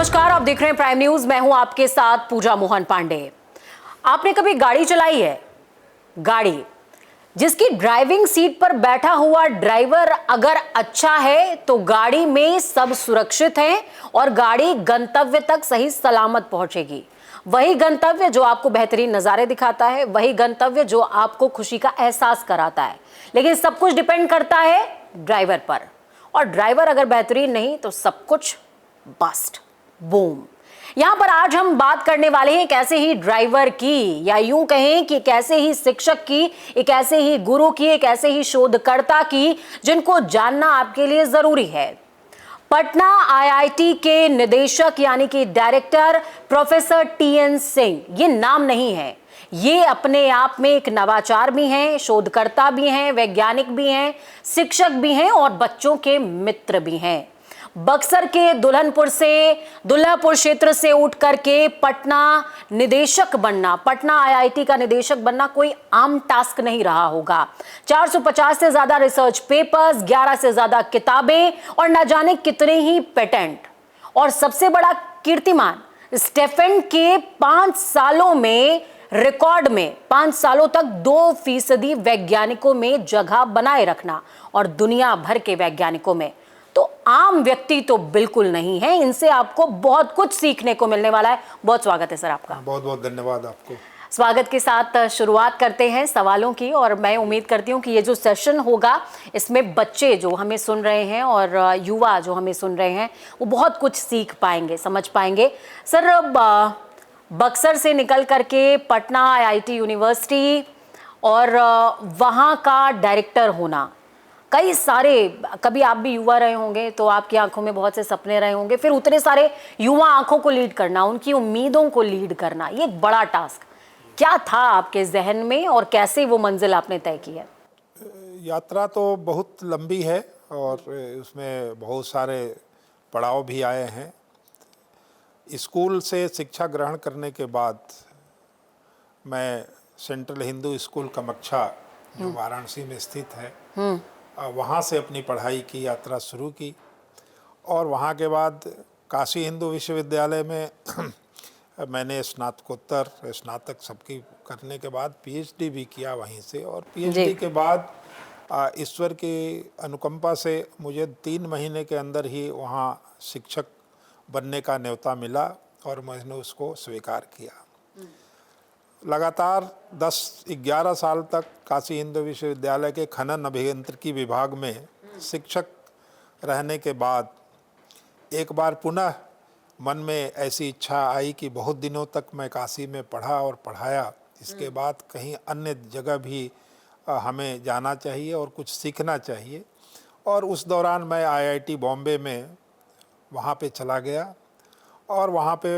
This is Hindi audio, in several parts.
नमस्कार, आप देख रहे हैं प्राइम न्यूज। मैं हूं आपके साथ पूजा मोहन पांडे। आपने कभी गाड़ी चलाई है? गाड़ी जिसकी ड्राइविंग सीट पर बैठा हुआ ड्राइवर अगर अच्छा है तो गाड़ी में सब सुरक्षित है और गाड़ी गंतव्य तक सही सलामत पहुंचेगी। वही गंतव्य जो आपको बेहतरीन नज़ारे दिखाता है, वही गंतव्य जो आपको खुशी का एहसास कराता है। लेकिन सब कुछ डिपेंड करता है ड्राइवर पर, और ड्राइवर अगर बेहतरीन नहीं तो सब कुछ बस्ट, बूम। यहां पर आज हम बात करने वाले हैं एक ऐसे ही ड्राइवर की, या यूं कहें कि एक ऐसे ही शिक्षक की, एक ऐसे ही गुरु की, एक ऐसे ही शोधकर्ता की जिनको जानना आपके लिए जरूरी है। पटना आईआईटी के निदेशक यानी कि डायरेक्टर प्रोफेसर टीएन सिंह ये नाम नहीं है, ये अपने आप में एक नवाचार भी हैं, शोधकर्ता भी हैं, वैज्ञानिक भी हैं, शिक्षक भी हैं और बच्चों के मित्र भी हैं। बक्सर के दुल्हापुर क्षेत्र से उठ करके पटना निदेशक बनना, पटना आईआईटी का निदेशक बनना कोई आम टास्क नहीं रहा होगा। 450 से ज्यादा रिसर्च पेपर्स, 11 से ज्यादा किताबें और न जाने कितने ही पेटेंट, और सबसे बड़ा कीर्तिमान स्टेफन के 5 सालों में रिकॉर्ड में 5 सालों तक 2% वैज्ञानिकों में जगह बनाए रखना, और दुनिया भर के वैज्ञानिकों में। तो आम व्यक्ति तो बिल्कुल नहीं है, इनसे आपको बहुत कुछ सीखने को मिलने वाला है। बहुत स्वागत है सर आपका। बहुत बहुत धन्यवाद आपको। स्वागत के साथ शुरुआत करते हैं सवालों की, और मैं उम्मीद करती हूँ कि ये जो सेशन होगा इसमें बच्चे जो हमें सुन रहे हैं और युवा जो हमें सुन रहे हैं वो बहुत कुछ सीख पाएंगे, समझ पाएंगे। सर, बक्सर से निकल करके पटना आईआईटी यूनिवर्सिटी और वहाँ का डायरेक्टर होना, कई सारे, कभी आप भी युवा रहे होंगे तो आपकी आंखों में बहुत से सपने रहे होंगे, फिर उतने सारे युवा आंखों को लीड करना, उनकी उम्मीदों को लीड करना, ये एक बड़ा टास्क। क्या था आपके जहन में और कैसे वो मंजिल आपने तय की है? यात्रा तो बहुत लंबी है और उसमें बहुत सारे पड़ाव भी आए हैं। स्कूल से शिक्षा ग्रहण करने के बाद मैं सेंट्रल हिंदू स्कूल कामाख्या जो वाराणसी में स्थित है वहाँ से अपनी पढ़ाई की यात्रा शुरू की, और वहाँ के बाद काशी हिंदू विश्वविद्यालय में मैंने स्नातकोत्तर स्नातक सबकी करने के बाद पीएचडी भी किया वहीं से, और पीएचडी के बाद ईश्वर की अनुकंपा से मुझे 3 महीने के अंदर ही वहाँ शिक्षक बनने का न्योता मिला और मैंने उसको स्वीकार किया। लगातार 10-11 साल तक काशी हिंदू विश्वविद्यालय के खनन अभियांत्रिकी विभाग में शिक्षक रहने के बाद एक बार पुनः मन में ऐसी इच्छा आई कि बहुत दिनों तक मैं काशी में पढ़ा और पढ़ाया, इसके बाद कहीं अन्य जगह भी हमें जाना चाहिए और कुछ सीखना चाहिए। और उस दौरान मैं आईआईटी बॉम्बे में वहाँ पे चला गया और वहाँ पे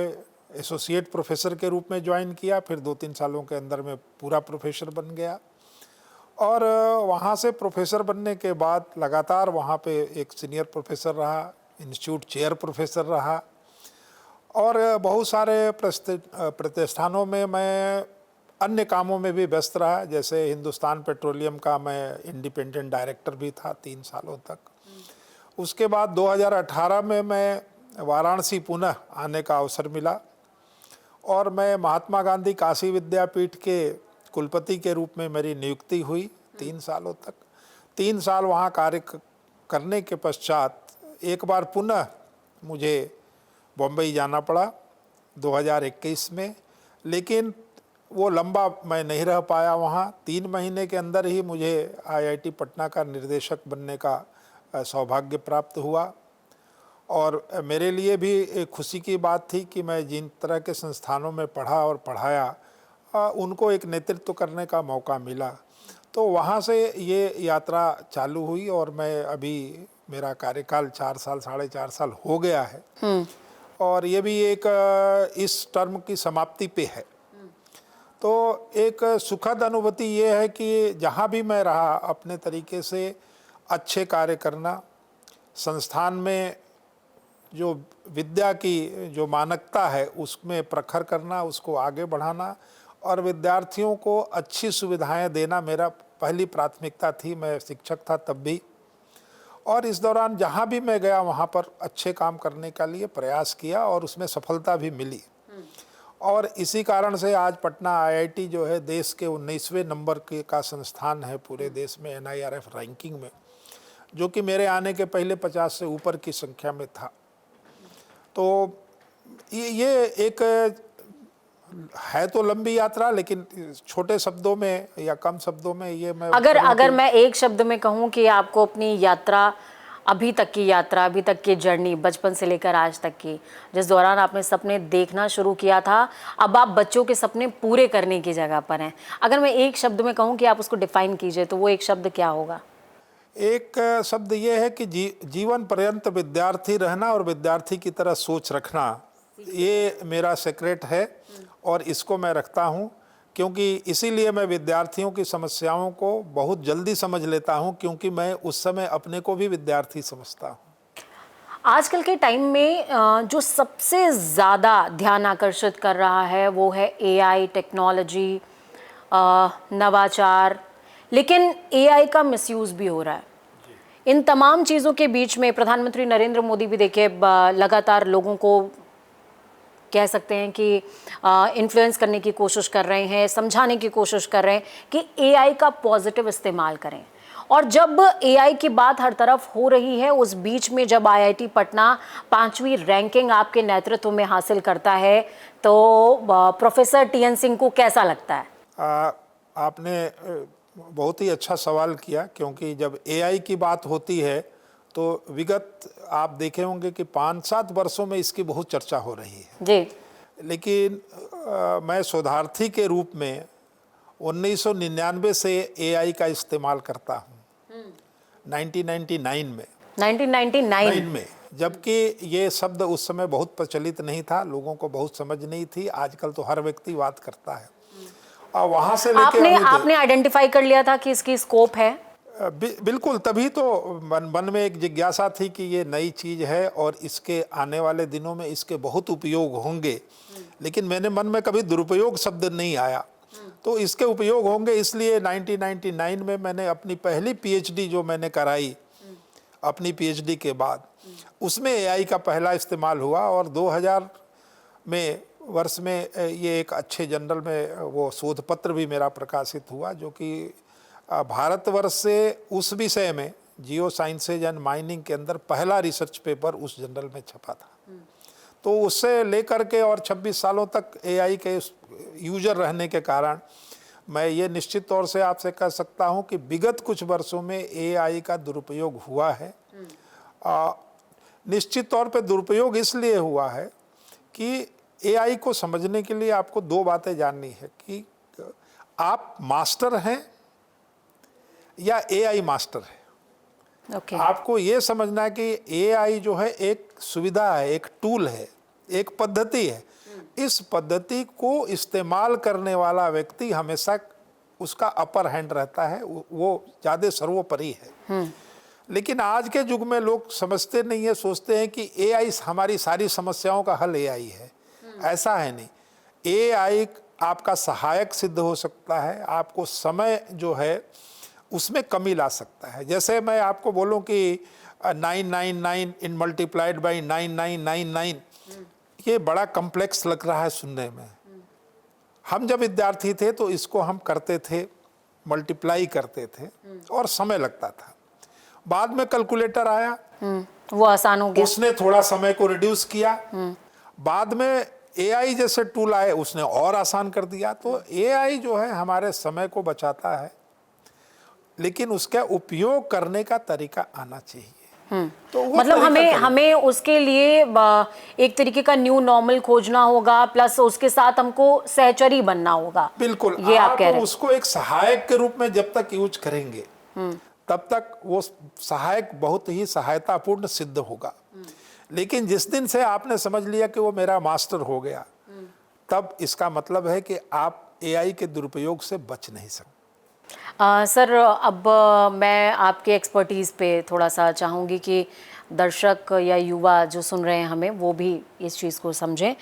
एसोसिएट प्रोफेसर के रूप में ज्वाइन किया। फिर 2-3 सालों के अंदर में पूरा प्रोफेसर बन गया, और वहाँ से प्रोफेसर बनने के बाद लगातार वहाँ पे एक सीनियर प्रोफेसर रहा, इंस्टीट्यूट चेयर प्रोफेसर रहा, और बहुत सारे प्रतिष्ठानों में मैं अन्य कामों में भी व्यस्त रहा। जैसे हिंदुस्तान पेट्रोलियम का मैं इंडिपेंडेंट डायरेक्टर भी था 3 सालों तक। उसके बाद 2018 में मैं वाराणसी पुनः आने का अवसर मिला, और मैं महात्मा गांधी काशी विद्यापीठ के कुलपति के रूप में मेरी नियुक्ति हुई 3 सालों तक। 3 साल वहाँ कार्य करने के पश्चात एक बार पुनः मुझे बम्बई जाना पड़ा 2021 में, लेकिन वो लंबा मैं नहीं रह पाया वहाँ। 3 महीने के अंदर ही मुझे आईआईटी पटना का निर्देशक बनने का सौभाग्य प्राप्त हुआ, और मेरे लिए भी एक खुशी की बात थी कि मैं जिन तरह के संस्थानों में पढ़ा और पढ़ाया उनको एक नेतृत्व करने का मौका मिला। तो वहाँ से ये यात्रा चालू हुई, और मैं अभी मेरा कार्यकाल 4 साल 4.5 साल हो गया है, और ये भी एक इस टर्म की समाप्ति पे है। तो एक सुखद अनुभूति ये है कि जहाँ भी मैं रहा अपने तरीके से अच्छे कार्य करना, संस्थान में जो विद्या की जो मानकता है उसमें प्रखर करना, उसको आगे बढ़ाना, और विद्यार्थियों को अच्छी सुविधाएं देना मेरा पहली प्राथमिकता थी। मैं शिक्षक था तब भी, और इस दौरान जहाँ भी मैं गया वहाँ पर अच्छे काम करने का लिए प्रयास किया और उसमें सफलता भी मिली। और इसी कारण से आज पटना आईआईटी जो है देश के 19वें नंबर के का संस्थान है पूरे देश में NIRF रैंकिंग में, जो कि मेरे आने के पहले 50 से ऊपर की संख्या में था। तो ये एक है तो लंबी यात्रा, लेकिन छोटे शब्दों में या कम शब्दों में ये मैं अगर मैं एक शब्द में कहूँ कि आपको अपनी यात्रा, अभी तक की यात्रा, अभी तक की जर्नी, बचपन से लेकर आज तक की, जिस दौरान आपने सपने देखना शुरू किया था, अब आप बच्चों के सपने पूरे करने की जगह पर हैं, अगर मैं एक शब्द में कहूँ कि आप उसको डिफाइन कीजिए तो वो एक शब्द क्या होगा? एक शब्द ये है कि जीवन पर्यंत विद्यार्थी रहना और विद्यार्थी की तरह सोच रखना, ये मेरा सीक्रेट है और इसको मैं रखता हूँ, क्योंकि इसीलिए मैं विद्यार्थियों की समस्याओं को बहुत जल्दी समझ लेता हूँ, क्योंकि मैं उस समय अपने को भी विद्यार्थी समझता हूँ। आजकल के टाइम में जो सबसे ज़्यादा ध्यान आकर्षित कर रहा है वो है AI, टेक्नोलॉजी, नवाचार, लेकिन AI का मिसयूज़ भी हो रहा है। इन तमाम चीज़ों के बीच में प्रधानमंत्री नरेंद्र मोदी भी देखिए लगातार लोगों को कह सकते हैं कि इन्फ्लुएंस करने की कोशिश कर रहे हैं, समझाने की कोशिश कर रहे हैं कि AI का पॉजिटिव इस्तेमाल करें। और जब AI की बात हर तरफ हो रही है, उस बीच में जब IIT पटना 5वीं रैंकिंग आपके नेतृत्व में हासिल करता है, तो प्रोफेसर TN सिंह को कैसा लगता है? आपने बहुत ही अच्छा सवाल किया, क्योंकि जब AI की बात होती है तो विगत आप देखे होंगे कि 5-7 वर्षों में इसकी बहुत चर्चा हो रही है जी। लेकिन मैं शोधार्थी के रूप में 1999 से AI का इस्तेमाल करता हूँ, 1999 में 1999 में, जबकि ये शब्द उस समय बहुत प्रचलित नहीं था, लोगों को बहुत समझ नहीं थी। आजकल तो हर व्यक्ति बात करता है। और वहाँ से लेके आपने आइडेंटिफाई कर लिया था कि इसकी स्कोप है? बिल्कुल, तभी तो मन में एक जिज्ञासा थी कि ये नई चीज़ है और इसके आने वाले दिनों में इसके बहुत उपयोग होंगे, लेकिन मेरे मन में कभी दुरुपयोग शब्द नहीं आया। तो इसके उपयोग होंगे, इसलिए 1999 में मैंने अपनी पहली PhD जो मैंने कराई, अपनी PhD के बाद उसमें AI का पहला इस्तेमाल हुआ और 2000 में वर्ष में ये एक अच्छे जर्नल में वो शोध पत्र भी मेरा प्रकाशित हुआ, जो कि भारतवर्ष से उस विषय में जियो साइंसेज एंड माइनिंग के अंदर पहला रिसर्च पेपर उस जर्नल में छपा था। तो उससे लेकर के और 26 सालों तक AI के यूजर रहने के कारण मैं ये निश्चित तौर से आपसे कह सकता हूँ कि विगत कुछ वर्षों में AI का दुरुपयोग हुआ है। निश्चित तौर पे दुरुपयोग इसलिए हुआ है कि AI को समझने के लिए आपको 2 बातें जाननी है कि आप मास्टर हैं या AI मास्टर है। Okay. आपको ये समझना है कि AI जो है एक सुविधा है, एक टूल है, एक पद्धति है। इस पद्धति को इस्तेमाल करने वाला व्यक्ति हमेशा उसका अपर हैंड रहता है, वो ज़्यादा सर्वोपरि है। लेकिन आज के युग में लोग समझते नहीं है, सोचते हैं कि AI हमारी सारी समस्याओं का हल AI है। ऐसा है नहीं, AI आपका सहायक सिद्ध हो सकता है, आपको समय जो है उसमें कमी ला सकता है। जैसे मैं आपको बोलूं कि 999 इन मल्टीप्लाइड बाई 9999, ये बड़ा कम्प्लेक्स लग रहा है सुनने में। हम जब विद्यार्थी थे तो इसको हम करते थे, मल्टीप्लाई करते थे और समय लगता था। बाद में कैलकुलेटर आया, वो आसान हो गया, उसने थोड़ा समय को रिड्यूस किया। बाद में AI जैसे टूल आए, उसने और आसान कर दिया। तो AI जो है हमारे समय को बचाता है, लेकिन उसका उपयोग करने का तरीका आना चाहिए। तो मतलब हमें उसके लिए एक तरीके का न्यू नॉर्मल खोजना होगा, प्लस उसके साथ हमको सहचरी बनना होगा। बिल्कुल, ये आप कह रहे हैं। उसको एक सहायक के रूप में जब तक यूज करेंगे तब तक वो सहायक बहुत ही सहायतापूर्ण सिद्ध होगा। लेकिन जिस दिन से आपने समझ लिया कि वो मेरा मास्टर हो गया, तब इसका मतलब है कि आप AI के दुरुपयोग से बच नहीं सकते। सर, अब मैं आपके एक्सपर्टीज़ पे थोड़ा सा चाहूँगी कि दर्शक या युवा जो सुन रहे हैं हमें, वो भी इस चीज़ को समझें।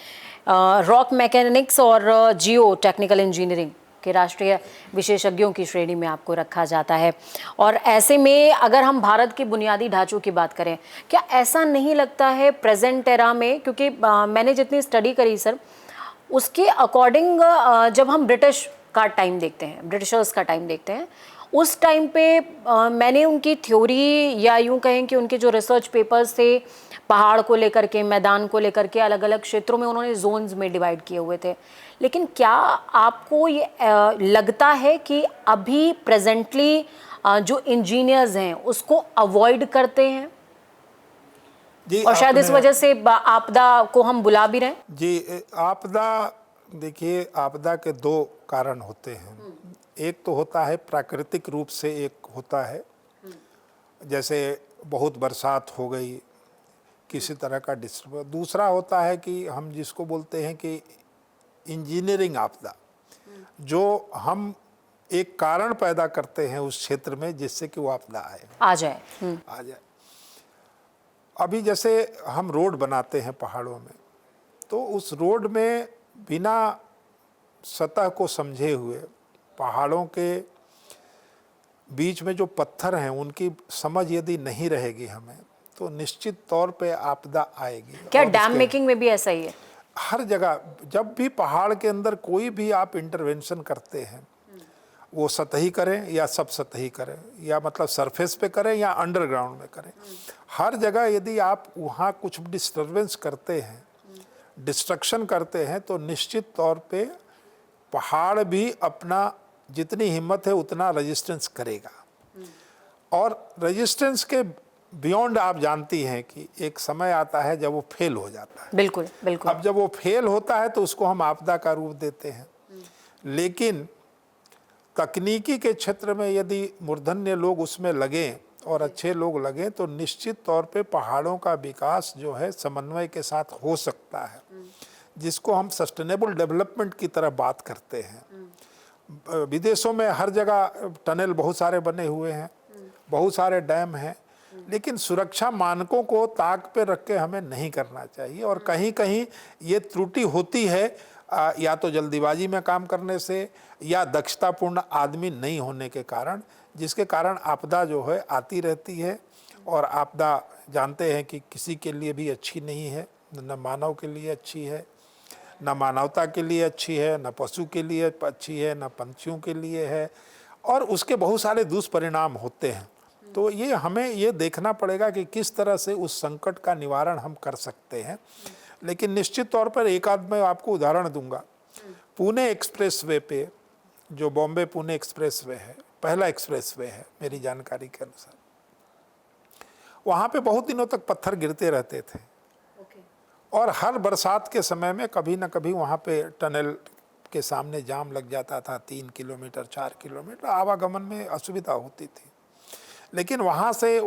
रॉक मैकेनिक्स और जियो टेक्निकल इंजीनियरिंग कि राष्ट्रीय विशेषज्ञों की श्रेणी में आपको रखा जाता है। और ऐसे में अगर हम भारत के बुनियादी ढांचों की बात करें, क्या ऐसा नहीं लगता है प्रेजेंट एरा में, क्योंकि मैंने जितनी स्टडी करी सर, उसके अकॉर्डिंग जब हम ब्रिटिश का टाइम देखते हैं, ब्रिटिशर्स का टाइम देखते हैं, उस टाइम पे मैंने उनकी थ्योरी या यूं कहें कि उनके जो रिसर्च पेपर्स थे पहाड़ को लेकर के, मैदान को लेकर के, अलग अलग क्षेत्रों में उन्होंने जोन्स में डिवाइड किए हुए थे। लेकिन क्या आपको ये लगता है कि अभी प्रेजेंटली जो इंजीनियर्स हैं उसको अवॉइड करते हैं जी, और शायद इस वजह से आपदा को हम बुला भी रहे हैं? जी, आपदा, देखिए आपदा के दो कारण होते हैं। एक तो होता है प्राकृतिक रूप से, एक होता है जैसे बहुत बरसात हो गई, किसी तरह का डिस्टर्ब। दूसरा होता है कि हम जिसको बोलते हैं कि इंजीनियरिंग आपदा, जो हम एक कारण पैदा करते हैं उस क्षेत्र में जिससे कि वो आपदा आ जाए। आ जाए। अभी जैसे हम रोड बनाते हैं पहाड़ों में, तो उस रोड में बिना सतह को समझे हुए पहाड़ों के बीच में जो पत्थर हैं उनकी समझ यदि नहीं रहेगी हमें, तो निश्चित तौर पे आपदा आएगी। क्या डैम मेकिंग में भी ऐसा ही है? हर जगह जब भी पहाड़ के अंदर कोई भी आप इंटरवेंशन करते हैं, वो सतही करें या सब सतही करें, या मतलब सरफेस पे करें या अंडरग्राउंड में करें, हर जगह यदि आप वहाँ कुछ डिस्टर्बेंस करते हैं, डिस्ट्रक्शन करते हैं, तो निश्चित तौर पे पहाड़ भी अपना जितनी हिम्मत है उतना रेजिस्टेंस करेगा। और रेजिस्टेंस के बियॉन्ड आप जानती हैं कि एक समय आता है जब वो फेल हो जाता है। बिल्कुल बिल्कुल। अब जब वो फेल होता है तो उसको हम आपदा का रूप देते हैं। लेकिन तकनीकी के क्षेत्र में यदि मूर्धन्य लोग उसमें लगें और अच्छे लोग लगें, तो निश्चित तौर पे पहाड़ों का विकास जो है समन्वय के साथ हो सकता है, जिसको हम सस्टेनेबल डेवलपमेंट की तरह बात करते हैं। विदेशों में हर जगह टनल बहुत सारे बने हुए हैं, बहुत सारे डैम हैं, लेकिन सुरक्षा मानकों को ताक पे रख के हमें नहीं करना चाहिए। और कहीं कहीं ये त्रुटि होती है, या तो जल्दीबाजी में काम करने से या दक्षतापूर्ण आदमी नहीं होने के कारण, जिसके कारण आपदा जो है आती रहती है। और आपदा जानते हैं कि किसी के लिए भी अच्छी नहीं है, न मानव के लिए अच्छी है, न मानवता के लिए अच्छी है, न पशु के लिए अच्छी है, न पंछियों के लिए है, और उसके बहुत सारे दुष्परिणाम होते हैं। तो ये हमें ये देखना पड़ेगा कि किस तरह से उस संकट का निवारण हम कर सकते हैं। लेकिन निश्चित तौर पर एक आध मैं आपको उदाहरण दूंगा। पुणे एक्सप्रेसवे पे, जो बॉम्बे पुणे एक्सप्रेसवे है, पहला एक्सप्रेसवे है मेरी जानकारी के अनुसार, वहाँ पे बहुत दिनों तक पत्थर गिरते रहते थे। और हर बरसात के समय में कभी ना कभी वहाँ पे टनल के सामने जाम लग जाता था। 3 किलोमीटर 4 किलोमीटर आवागमन में असुविधा होती थी। लेकिन वहाँ से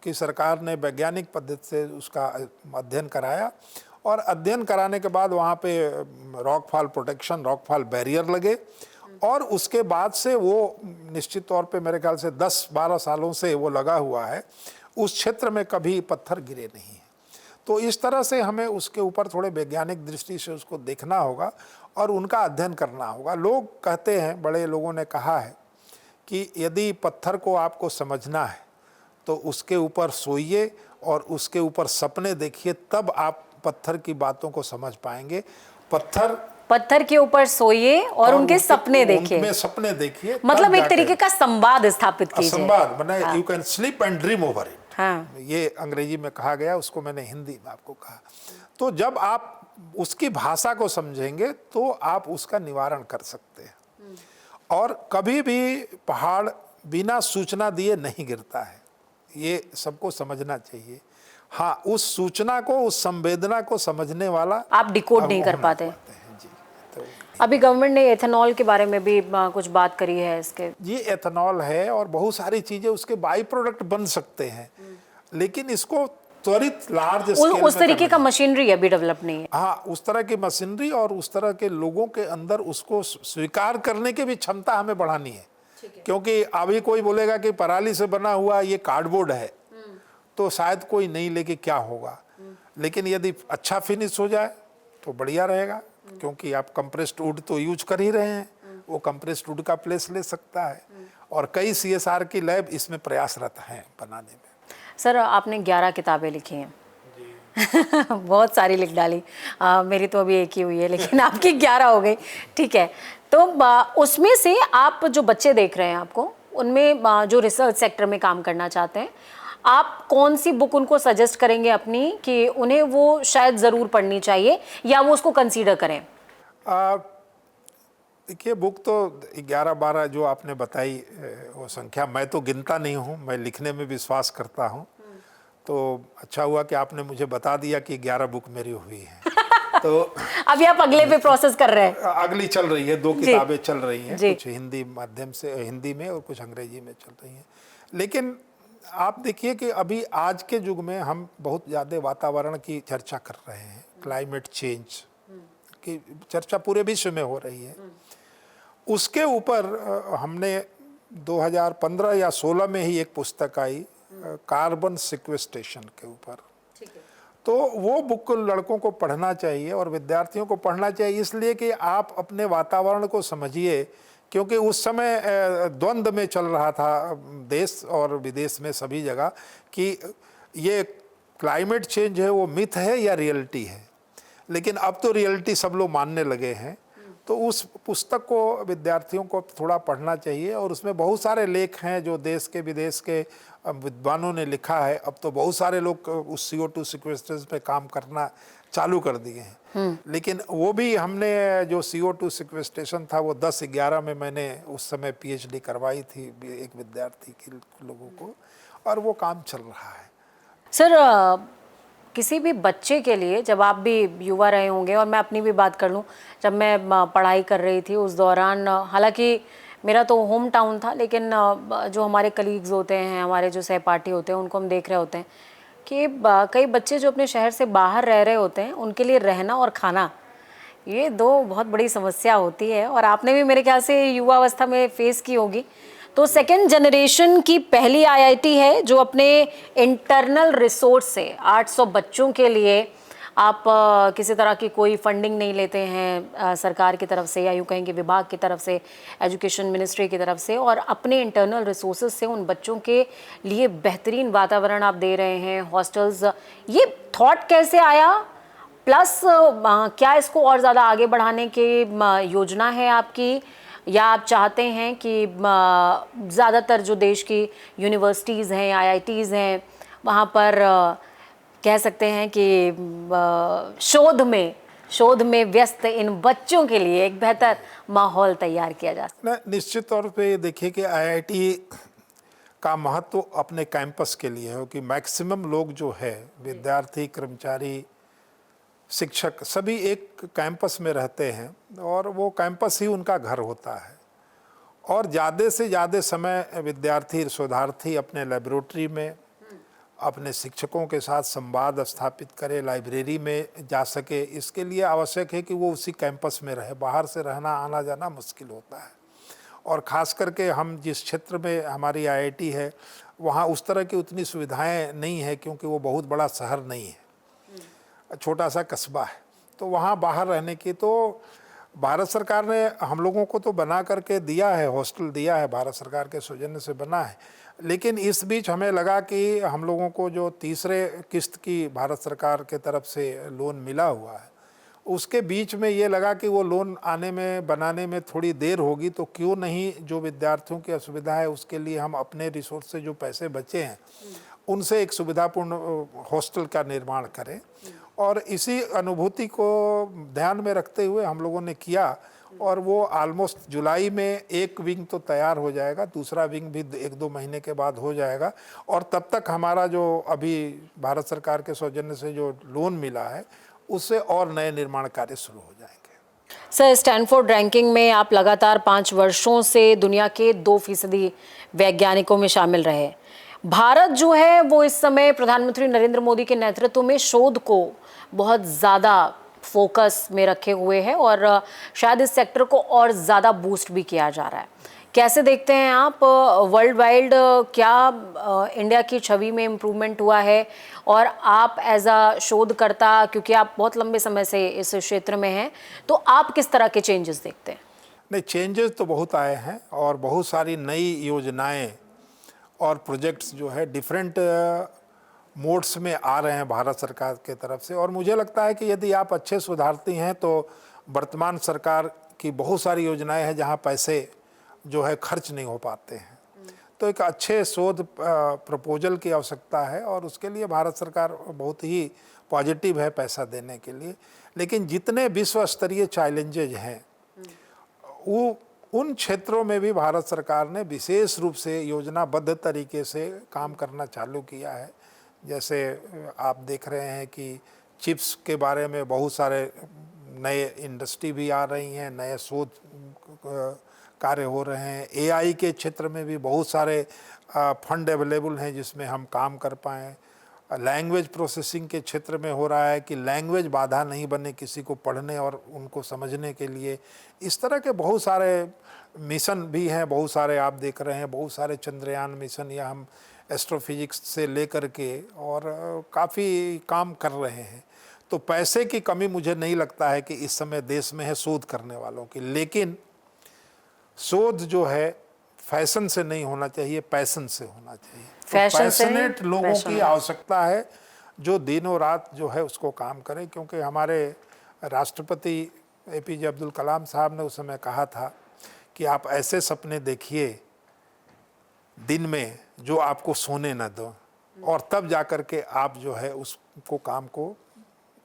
की सरकार ने वैज्ञानिक पद्धति से उसका अध्ययन कराया, और अध्ययन कराने के बाद वहाँ पे रॉकफॉल प्रोटेक्शन, रॉकफॉल बैरियर लगे, और उसके बाद से वो निश्चित तौर पे मेरे ख्याल से 10-12 सालों से वो लगा हुआ है। उस क्षेत्र में कभी पत्थर गिरे नहीं हैं। तो इस तरह से हमें उसके ऊपर थोड़े वैज्ञानिक दृष्टि से उसको देखना होगा और उनका अध्ययन करना होगा। लोग कहते हैं, बड़े लोगों ने कहा है कि यदि पत्थर को आपको समझना है तो उसके ऊपर सोइए और उसके ऊपर सपने देखिए, तब आप पत्थर की बातों को समझ पाएंगे। पत्थर के ऊपर सोइए और उनके सपने देखिए, उनमें सपने देखिए, मतलब एक तरीके का संवाद स्थापित कीजिए। संवाद माने you can sleep and dream over it. हाँ। ये अंग्रेजी में कहा गया, उसको मैंने हिंदी में आपको कहा। तो जब आप उसकी भाषा को समझेंगे तो आप उसका निवारण कर सकते हैं। और कभी भी पहाड़ बिना सूचना दिए नहीं गिरता है, ये सबको समझना चाहिए। हाँ, उस सूचना को, उस संवेदना को समझने वाला आप डिकोड नहीं कर पाते हैं। जी। तो अभी गवर्नमेंट ने एथेनॉल के बारे में भी कुछ बात करी है इसके। ये एथेनॉल है और बहुत सारी चीजें उसके बाई प्रोडक्ट बन सकते हैं, लेकिन इसको त्वरित लार्ज स्केल उस तरीके का मशीनरी अभी डेवलप नहीं है। हाँ, उस तरह की मशीनरी और उस तरह के लोगों के अंदर उसको स्वीकार करने की भी क्षमता हमें बढ़ानी है। क्योंकि अभी कोई बोलेगा कि पराली से बना हुआ ये कार्डबोर्ड है, तो शायद कोई नहीं लेके क्या होगा। लेकिन यदि अच्छा फिनिश हो जाए तो बढ़िया रहेगा, क्योंकि आप कंप्रेस्ड वुड तो यूज कर ही रहे हैं, वो कंप्रेस्ड वुड का प्लेस ले सकता है। और कई CSR की लैब इसमें प्रयासरत हैं बनाने में। सर, आपने 11 किताबें लिखी हैं। बहुत सारी लिख डाली। मेरी तो अभी एक ही हुई है, लेकिन आपकी 11 हो गई। ठीक है, तो उसमें से आप जो बच्चे देख रहे हैं आपको, उनमें जो रिसर्च सेक्टर में काम करना चाहते हैं, आप कौन सी बुक उनको सजेस्ट करेंगे अपनी कि उन्हें वो शायद ज़रूर पढ़नी चाहिए या वो उसको कंसीडर करें? देखिए, बुक तो 11-12 जो आपने बताई, वो संख्या मैं तो गिनता नहीं हूँ, मैं लिखने में विश्वास करता हूँ। तो अच्छा हुआ कि आपने मुझे बता दिया कि 11 बुक मेरी हुई हैं। तो अभी आप अगले पे प्रोसेस कर रहे हैं? अगली चल रही है, 2 किताबें चल रही हैं, जी। कुछ हिंदी माध्यम से, हिंदी में, और कुछ अंग्रेजी में चल रही हैं। लेकिन आप देखिए कि अभी आज के युग में हम बहुत ज़्यादा वातावरण की चर्चा कर रहे हैं, क्लाइमेट चेंज की चर्चा पूरे विश्व में हो रही है। उसके ऊपर हमने 2015 या 16 में ही एक पुस्तक आई कार्बन सिक्वेस्ट्रेशन के ऊपर। तो वो बुक लड़कों को पढ़ना चाहिए और विद्यार्थियों को पढ़ना चाहिए, इसलिए कि आप अपने वातावरण को समझिए, क्योंकि उस समय द्वंद्व में चल रहा था देश और विदेश में सभी जगह कि ये क्लाइमेट चेंज है वो मिथ है या रियलिटी है। लेकिन अब तो रियलिटी सब लोग मानने लगे हैं। तो उस पुस्तक को विद्यार्थियों को थोड़ा पढ़ना चाहिए, और उसमें बहुत सारे लेख हैं जो देश के विदेश के विद्वानों ने लिखा है। अब तो बहुत सारे लोग उस CO2 सिक्वेस्ट्रेशन पे काम करना चालू कर दिए हैं। लेकिन वो भी हमने जो CO2 सिक्वेस्ट्रेशन था वो 10-11 में मैंने उस समय PhD करवाई थी एक विद्यार्थी के लोगों को, और वो काम चल रहा है। सर, किसी भी बच्चे के लिए, जब आप भी युवा रहे होंगे और मैं अपनी भी बात कर लूँ, जब मैं पढ़ाई कर रही थी उस दौरान, हालांकि मेरा तो होम टाउन था, लेकिन जो हमारे कलीग्स होते हैं, हमारे जो सहपाठी होते हैं, उनको हम देख रहे होते हैं कि कई बच्चे जो अपने शहर से बाहर रह रहे होते हैं, उनके लिए रहना और खाना, ये 2 बहुत बड़ी समस्या होती है, और आपने भी मेरे ख्याल से युवावस्था में फेस की होगी। तो सेकेंड जनरेशन की पहली IIT है जो अपने इंटरनल रिसोर्स से 800 बच्चों के लिए आप किसी तरह की कोई फंडिंग नहीं लेते हैं सरकार की तरफ से, या यूँ कहेंगे विभाग की तरफ से, एजुकेशन मिनिस्ट्री की तरफ से, और अपने इंटरनल रिसोर्सेज से उन बच्चों के लिए बेहतरीन वातावरण आप दे रहे हैं, हॉस्टल्स। ये थॉट कैसे आया? प्लस क्या इसको और ज़्यादा आगे बढ़ाने की योजना है आपकी, या आप चाहते हैं कि ज़्यादातर जो देश की यूनिवर्सिटीज़ हैं, IITs हैं, वहाँ पर कह सकते हैं कि शोध में व्यस्त इन बच्चों के लिए एक बेहतर माहौल तैयार किया जा सके? निश्चित तौर पे देखिए कि IIT का महत्व अपने कैंपस के लिए है कि मैक्सिमम लोग जो है, विद्यार्थी, कर्मचारी, शिक्षक, सभी एक कैंपस में रहते हैं, और वो कैंपस ही उनका घर होता है। और ज़्यादा से ज़्यादा समय विद्यार्थी, शोधार्थी अपने लेबोरेटरी में अपने शिक्षकों के साथ संवाद स्थापित करे, लाइब्रेरी में जा सके। इसके लिए आवश्यक है कि वो उसी कैंपस में रहे, बाहर से रहना, आना जाना मुश्किल होता है। और ख़ास करके हम जिस क्षेत्र में हमारी IIT है, वहाँ उस तरह की उतनी सुविधाएं नहीं है, क्योंकि वो बहुत बड़ा शहर नहीं है, छोटा सा कस्बा है। तो वहाँ बाहर रहने की, तो भारत सरकार ने हम लोगों को तो बना करके दिया है, हॉस्टल दिया है, भारत सरकार के सौजन्य से बना है। लेकिन इस बीच हमें लगा कि हम लोगों को जो तीसरे किस्त की भारत सरकार के तरफ से लोन मिला हुआ है, उसके बीच में ये लगा कि वो लोन आने में, बनाने में थोड़ी देर होगी, तो क्यों नहीं जो विद्यार्थियों की असुविधा है उसके लिए हम अपने रिसोर्स से जो पैसे बचे हैं उनसे एक सुविधापूर्ण हॉस्टल का निर्माण करें। और इसी अनुभूति को ध्यान में रखते हुए हम लोगों ने किया, और वो ऑलमोस्ट जुलाई में एक विंग तो तैयार हो जाएगा, दूसरा विंग भी 1-2 महीने के बाद हो जाएगा। और तब तक हमारा जो अभी भारत सरकार के सौजन्य से जो लोन मिला है, उससे और नए निर्माण कार्य शुरू हो जाएंगे। सर, स्टैनफोर्ड रैंकिंग में आप लगातार 5 वर्षों से दुनिया के 2% वैज्ञानिकों में शामिल रहे। भारत जो है वो इस समय प्रधानमंत्री नरेंद्र मोदी के नेतृत्व में शोध को बहुत ज़्यादा फोकस में रखे हुए है, और शायद इस सेक्टर को और ज़्यादा बूस्ट भी किया जा रहा है। कैसे देखते हैं आप वर्ल्ड वाइड, क्या इंडिया की छवि में इम्प्रूवमेंट हुआ है? और आप एज अ शोधकर्ता, क्योंकि आप बहुत लंबे समय से इस क्षेत्र में हैं, तो आप किस तरह के चेंजेस देखते हैं? नहीं, चेंजेस तो बहुत आए हैं और बहुत सारी नई योजनाएं और प्रोजेक्ट्स जो है डिफरेंट मोड्स में आ रहे हैं भारत सरकार के तरफ से। और मुझे लगता है कि यदि आप अच्छे सुधारती हैं तो वर्तमान सरकार की बहुत सारी योजनाएं हैं जहां पैसे जो है खर्च नहीं हो पाते हैं। तो एक अच्छे शोध प्रपोजल की आवश्यकता है और उसके लिए भारत सरकार बहुत ही पॉजिटिव है पैसा देने के लिए। लेकिन जितने विश्व स्तरीय चैलेंजेज हैं वो उन क्षेत्रों में भी भारत सरकार ने विशेष रूप से योजनाबद्ध तरीके से काम करना चालू किया है। जैसे आप देख रहे हैं कि चिप्स के बारे में बहुत सारे नए इंडस्ट्री भी आ रही हैं, नए शोध कार्य हो रहे हैं। एआई के क्षेत्र में भी बहुत सारे फंड अवेलेबल हैं जिसमें हम काम कर पाएँ। लैंग्वेज प्रोसेसिंग के क्षेत्र में हो रहा है कि लैंग्वेज बाधा नहीं बने किसी को पढ़ने और उनको समझने के लिए। इस तरह के बहुत सारे मिशन भी हैं, बहुत सारे आप देख रहे हैं, बहुत सारे चंद्रयान मिशन या हम एस्ट्रोफिजिक्स से लेकर के और काफ़ी काम कर रहे हैं। तो पैसे की कमी मुझे नहीं लगता है कि इस समय देश में है शोध करने वालों की। लेकिन शोध जो है फैशन से नहीं होना चाहिए, पैशन से होना चाहिए। पैशनेट लोगों की आवश्यकता है जो दिनों रात जो है उसको काम करें। क्योंकि हमारे राष्ट्रपति एपीजे अब्दुल कलाम साहब ने उस समय कहा था कि आप ऐसे सपने देखिए दिन में जो आपको सोने न दो, और तब जाकर के आप जो है उसको काम को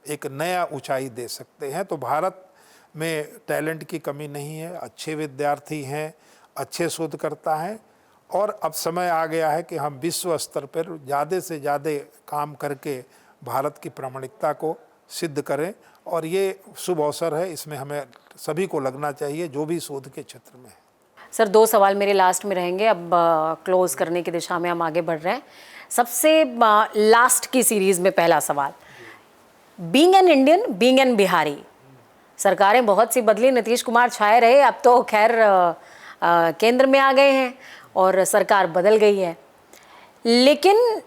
एक नया ऊंचाई दे सकते हैं। तो भारत में टैलेंट की कमी नहीं है, अच्छे विद्यार्थी हैं, अच्छे शोधकर्ता हैं और अब समय आ गया है कि हम विश्व स्तर पर ज़्यादा से ज़्यादा काम करके भारत की प्रामाणिकता को सिद्ध करें। और ये शुभ अवसर है, इसमें हमें सभी को लगना चाहिए जो भी शोध के क्षेत्र में है। सर, 2 सवाल मेरे लास्ट में रहेंगे, अब क्लोज करने की दिशा में हम आगे बढ़ रहे हैं। सबसे लास्ट की सीरीज में पहला सवाल, being an Indian, being an Bihari, सरकारें बहुत सी बदली, नीतीश कुमार छाए रहे, अब तो खैर केंद्र में आ गए हैं और सरकार बदल गई है। लेकिन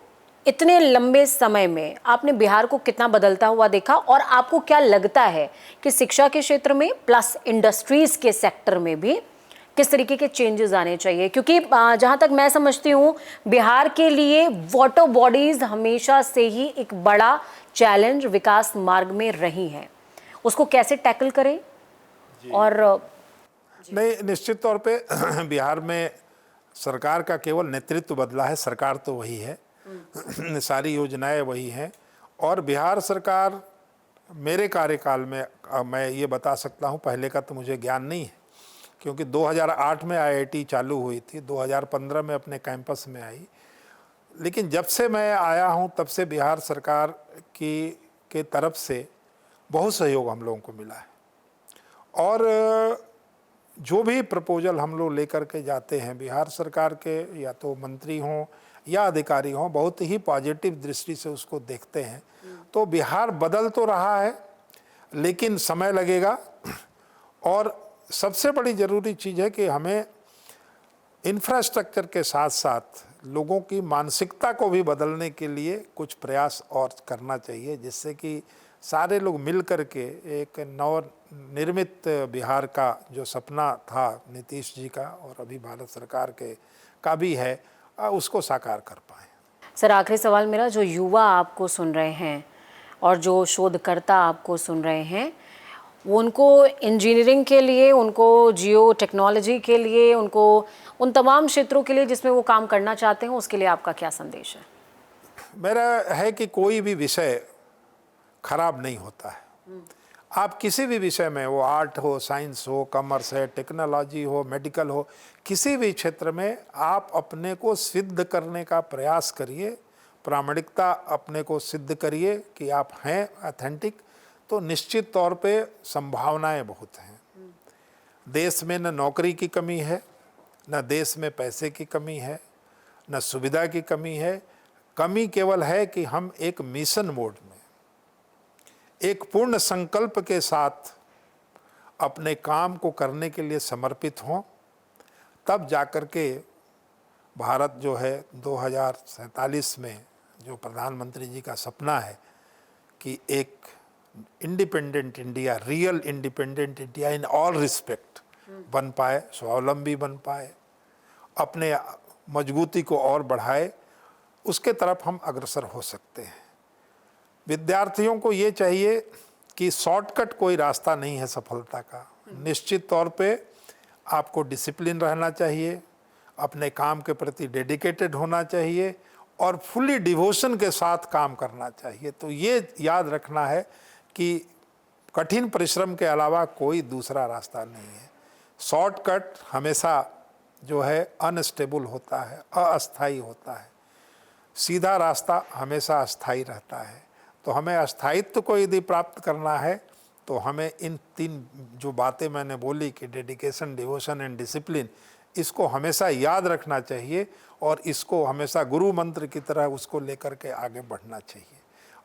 इतने लंबे समय में आपने बिहार को कितना बदलता हुआ देखा और आपको क्या लगता है कि शिक्षा के क्षेत्र में प्लस इंडस्ट्रीज के सेक्टर में भी किस तरीके के चेंजेस आने चाहिए? क्योंकि जहाँ तक मैं समझती हूँ बिहार के लिए वाटर बॉडीज हमेशा से ही एक बड़ा चैलेंज विकास मार्ग में रही हैं, उसको कैसे टैकल करें? और नहीं, निश्चित तौर पे बिहार में सरकार का केवल नेतृत्व बदला है, सरकार तो वही है, सारी योजनाएं वही हैं। और बिहार सरकार मेरे कार्यकाल में मैं ये बता सकता हूँ, पहले का तो मुझे ज्ञान नहीं है क्योंकि 2008 में आईआईटी चालू हुई थी, 2015 में अपने कैंपस में आई। लेकिन जब से मैं आया हूँ तब से बिहार सरकार के तरफ से बहुत सहयोग हम लोगों को मिला है और जो भी प्रपोजल हम लोग लेकर के जाते हैं बिहार सरकार के, या तो मंत्री हों या अधिकारी हों, बहुत ही पॉजिटिव दृष्टि से उसको देखते हैं। तो बिहार बदल तो रहा है लेकिन समय लगेगा। और सबसे बड़ी ज़रूरी चीज़ है कि हमें इंफ्रास्ट्रक्चर के साथ साथ लोगों की मानसिकता को भी बदलने के लिए कुछ प्रयास और करना चाहिए, जिससे कि सारे लोग मिल कर के एक नवनिर्मित बिहार का जो सपना था नीतीश जी का और अभी भारत सरकार का भी है, उसको साकार कर पाएँ। सर, आखिरी सवाल मेरा, जो युवा आपको सुन रहे हैं और जो शोधकर्ता आपको सुन रहे हैं, वो उनको इंजीनियरिंग के लिए, उनको जियो टेक्नोलॉजी के लिए, उनको उन तमाम क्षेत्रों के लिए जिसमें वो काम करना चाहते हैं, उसके लिए आपका क्या संदेश है? मेरा है कि कोई भी विषय खराब नहीं होता है। आप किसी भी विषय में, वो आर्ट हो, साइंस हो, कॉमर्स है, टेक्नोलॉजी हो, मेडिकल हो, किसी भी क्षेत्र में आप अपने को सिद्ध करने का प्रयास करिए, प्रामाणिकता अपने को सिद्ध करिए कि आप हैं ऑथेंटिक, तो निश्चित तौर पे संभावनाएं बहुत हैं। देश में न नौकरी की कमी है, न देश में पैसे की कमी है, न सुविधा की कमी है। कमी केवल है कि हम एक मिशन मोड में, एक पूर्ण संकल्प के साथ अपने काम को करने के लिए समर्पित हों, तब जाकर के भारत जो है 2047 में जो प्रधानमंत्री जी का सपना है कि एक independent India, real independent India in all respect, बन पाए, स्वावलंबी बन पाए, अपने मजबूती को और बढ़ाए, उसके तरफ हम अग्रसर हो सकते हैं। विद्यार्थियों को ये चाहिए कि शॉर्टकट कोई रास्ता नहीं है सफलता का। निश्चित तौर पे आपको डिसिप्लिन रहना चाहिए, अपने काम के प्रति डेडिकेटेड होना चाहिए और फुली डिवोशन के साथ काम करना चाहिए। तो ये याद रखना है कि कठिन परिश्रम के अलावा कोई दूसरा रास्ता नहीं है। शॉर्टकट हमेशा जो है अनस्टेबल होता है, अस्थायी होता है। सीधा रास्ता हमेशा अस्थायी रहता है। तो हमें अस्थायित्व को यदि प्राप्त करना है तो हमें इन 3 जो बातें मैंने बोली कि डेडिकेशन, डिवोशन एंड डिसिप्लिन, इसको हमेशा याद रखना चाहिए और इसको हमेशा गुरु मंत्र की तरह उसको लेकर के आगे बढ़ना चाहिए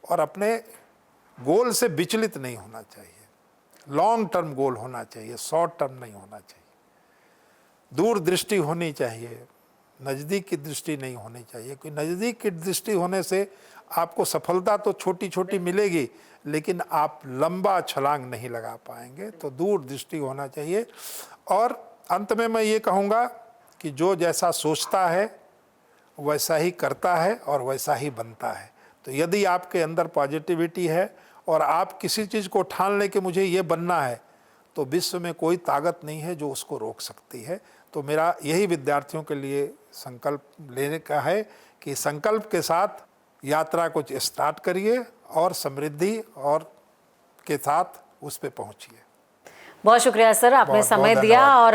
और अपने गोल से विचलित नहीं होना चाहिए। लॉन्ग टर्म गोल होना चाहिए, शॉर्ट टर्म नहीं होना चाहिए। दूरदृष्टि होनी चाहिए, नज़दीक की दृष्टि नहीं होनी चाहिए। कोई नज़दीक की दृष्टि होने से आपको सफलता तो छोटी छोटी मिलेगी, लेकिन आप लंबा छलांग नहीं लगा पाएंगे। तो दूरदृष्टि होना चाहिए। और अंत में मैं ये कहूँगा कि जो जैसा सोचता है वैसा ही करता है और वैसा ही बनता है। तो यदि आपके अंदर पॉजिटिविटी है और आप किसी चीज़ को ठान लें कि मुझे ये बनना है, तो विश्व में कोई ताकत नहीं है जो उसको रोक सकती है। तो मेरा यही विद्यार्थियों के लिए संकल्प लेने का है कि संकल्प के साथ यात्रा को स्टार्ट करिए और समृद्धि और के साथ उस पे पहुंचिए। बहुत शुक्रिया सर, आपने बहुत समय दिया और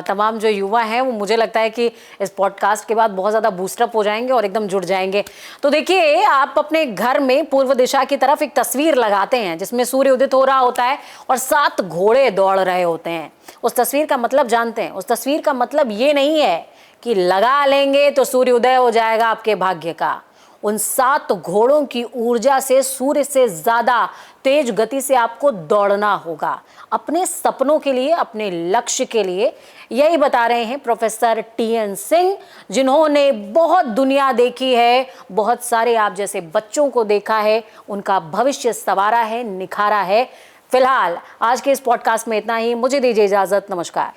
तमाम जो युवा हैं वो मुझे लगता है कि इस पॉडकास्ट के बाद बहुत ज़्यादा बूस्टअप हो जाएंगे और एकदम जुड़ जाएंगे। तो देखिए, आप अपने घर में पूर्व दिशा की तरफ एक तस्वीर लगाते हैं जिसमें सूर्य उदित हो रहा होता है और 7 घोड़े दौड़ रहे होते हैं। उस तस्वीर का मतलब जानते हैं? उस तस्वीर का मतलब ये नहीं है कि लगा लेंगे तो सूर्य उदय हो जाएगा आपके भाग्य का। उन 7 घोड़ों की ऊर्जा से सूर्य से ज्यादा तेज गति से आपको दौड़ना होगा अपने सपनों के लिए, अपने लक्ष्य के लिए। यही बता रहे हैं प्रोफेसर TN सिंह, जिन्होंने बहुत दुनिया देखी है, बहुत सारे आप जैसे बच्चों को देखा है, उनका भविष्य संवारा है, निखारा है। फिलहाल आज के इस पॉडकास्ट में इतना ही। मुझे दीजिए इजाजत। नमस्कार।